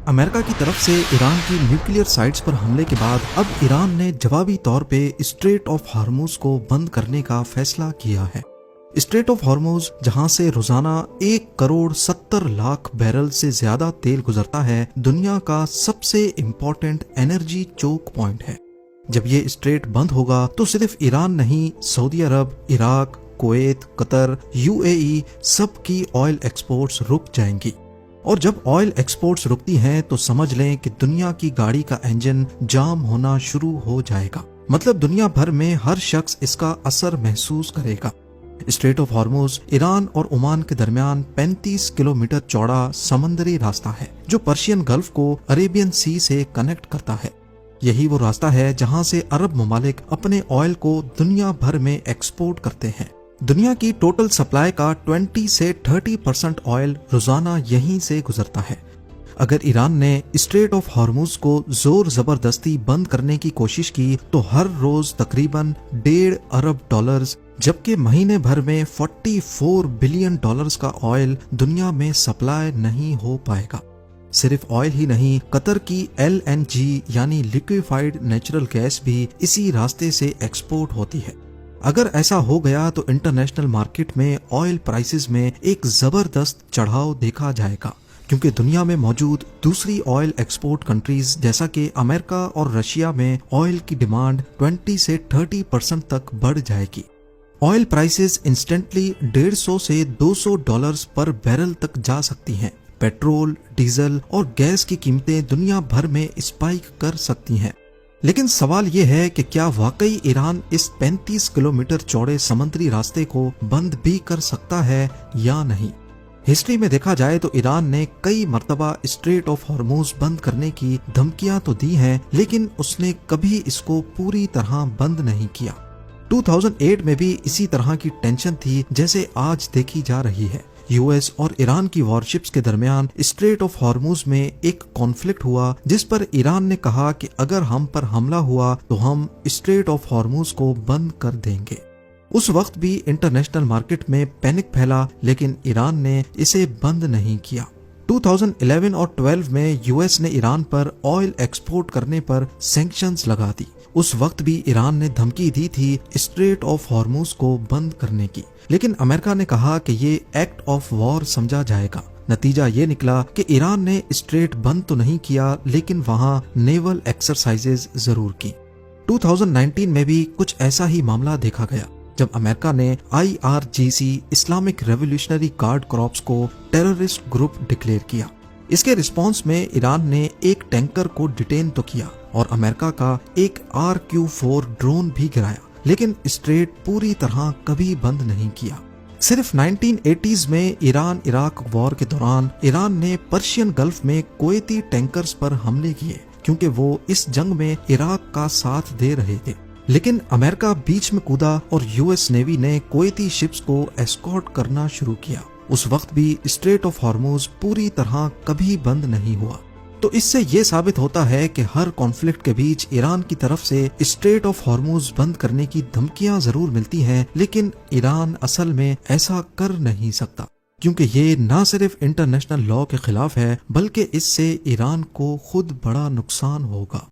امریکہ کی طرف سے ایران کی نیوکلیئر سائٹس پر حملے کے بعد اب ایران نے جوابی طور پہ اسٹریٹ آف ہارموز کو بند کرنے کا فیصلہ کیا ہے۔ اسٹریٹ آف ہارموز جہاں سے روزانہ 1,70,00,000 بیرل سے زیادہ تیل گزرتا ہے، دنیا کا سب سے امپورٹنٹ انرجی چوک پوائنٹ ہے۔ جب یہ اسٹریٹ بند ہوگا تو صرف ایران نہیں، سعودی عرب، عراق، کویت، قطر، UAE سب کی آئل ایکسپورٹس رک جائیں گی، اور جب آئل ایکسپورٹس رکتی ہیں تو سمجھ لیں کہ دنیا کی گاڑی کا انجن جام ہونا شروع ہو جائے گا۔ مطلب دنیا بھر میں ہر شخص اس کا اثر محسوس کرے گا۔ اسٹریٹ آف ہارموز ایران اور عمان کے درمیان 35 کلومیٹر چوڑا سمندری راستہ ہے جو پرشین گلف کو عربین سی سے کنیکٹ کرتا ہے۔ یہی وہ راستہ ہے جہاں سے عرب ممالک اپنے آئل کو دنیا بھر میں ایکسپورٹ کرتے ہیں۔ دنیا کی ٹوٹل سپلائی کا 20 سے 30% آئل روزانہ یہیں سے گزرتا ہے۔ اگر ایران نے اسٹریٹ آف ہارموز کو زور زبردستی بند کرنے کی کوشش کی تو ہر روز تقریباً $1.5 ارب، جبکہ مہینے بھر میں $44 بلین کا آئل دنیا میں سپلائی نہیں ہو پائے گا۔ صرف آئل ہی نہیں، قطر کی LNG یعنی لیکویفائڈ نیچرل گیس بھی اسی راستے سے ایکسپورٹ ہوتی ہے۔ اگر ایسا ہو گیا تو انٹرنیشنل مارکیٹ میں آئل پرائسز میں ایک زبردست چڑھاؤ دیکھا جائے گا، کیونکہ دنیا میں موجود دوسری آئل ایکسپورٹ کنٹریز جیسا کہ امریکہ اور رشیا میں آئل کی ڈیمانڈ 20 سے 30% تک بڑھ جائے گی۔ آئل پرائسز انسٹنٹلی $150 سے $200 پر بیرل تک جا سکتی ہیں۔ پیٹرول، ڈیزل اور گیس کی قیمتیں دنیا بھر میں اسپائک کر سکتی ہیں۔ لیکن سوال یہ ہے کہ کیا واقعی ایران اس 35 کلومیٹر چوڑے سمندری راستے کو بند بھی کر سکتا ہے یا نہیں؟ ہسٹری میں دیکھا جائے تو ایران نے کئی مرتبہ اسٹریٹ آف ہارموز بند کرنے کی دھمکیاں تو دی ہیں، لیکن اس نے کبھی اس کو پوری طرح بند نہیں کیا۔ 2008 میں بھی اسی طرح کی ٹینشن تھی جیسے آج دیکھی جا رہی ہے۔ US اور ایران کی وارشپس کے درمیان اسٹریٹ آف ہارموز میں ایک کانفلکٹ ہوا، جس پر ایران نے کہا کہ اگر ہم پر حملہ ہوا تو ہم اسٹریٹ آف ہارموز کو بند کر دیں گے۔ اس وقت بھی انٹرنیشنل مارکیٹ میں پینک پھیلا، لیکن ایران نے اسے بند نہیں کیا۔ 2011 اور 12 میں US نے ایران پر آئل ایکسپورٹ کرنے پر سینکشنز لگا دی۔ اس وقت بھی ایران نے دھمکی دی تھی اسٹریٹ آف ہارموز کو بند کرنے کی، لیکن امریکہ نے کہا کہ یہ ایکٹ آف وار سمجھا جائے گا۔ نتیجہ یہ نکلا کہ ایران نے اسٹریٹ بند تو نہیں کیا، لیکن وہاں نیول ایکسرسائزز ضرور کی۔ 2019 میں بھی کچھ ایسا ہی معاملہ دیکھا گیا جب امریکہ نے IRGC Islamic revolutionary guard corps کو ٹیررسٹ گروپ ڈکلیئر کیا۔ اس کے رسپانس میں ایران نے ایک ٹینکر کو ڈیٹین تو کیا اور امریکہ کا ایک RQ-4 ڈرون بھی گرایا، لیکن اسٹریٹ پوری طرح کبھی بند نہیں کیا۔ صرف 1980s میں ایران عراق وار کے دوران ایران نے پرشین گلف میں کویتی ٹینکرز پر حملے کیے، کیونکہ وہ اس جنگ میں عراق کا ساتھ دے رہے تھے، لیکن امریکہ بیچ میں کودا اور US نیوی نے کویتی شپس کو ایسکورٹ کرنا شروع کیا۔ اس وقت بھی اسٹریٹ آف ہارموز پوری طرح کبھی بند نہیں ہوا۔ تو اس سے یہ ثابت ہوتا ہے کہ ہر کانفلکٹ کے بیچ ایران کی طرف سے اسٹریٹ آف ہارموز بند کرنے کی دھمکیاں ضرور ملتی ہیں، لیکن ایران اصل میں ایسا کر نہیں سکتا، کیونکہ یہ نہ صرف انٹرنیشنل لاء کے خلاف ہے، بلکہ اس سے ایران کو خود بڑا نقصان ہوگا۔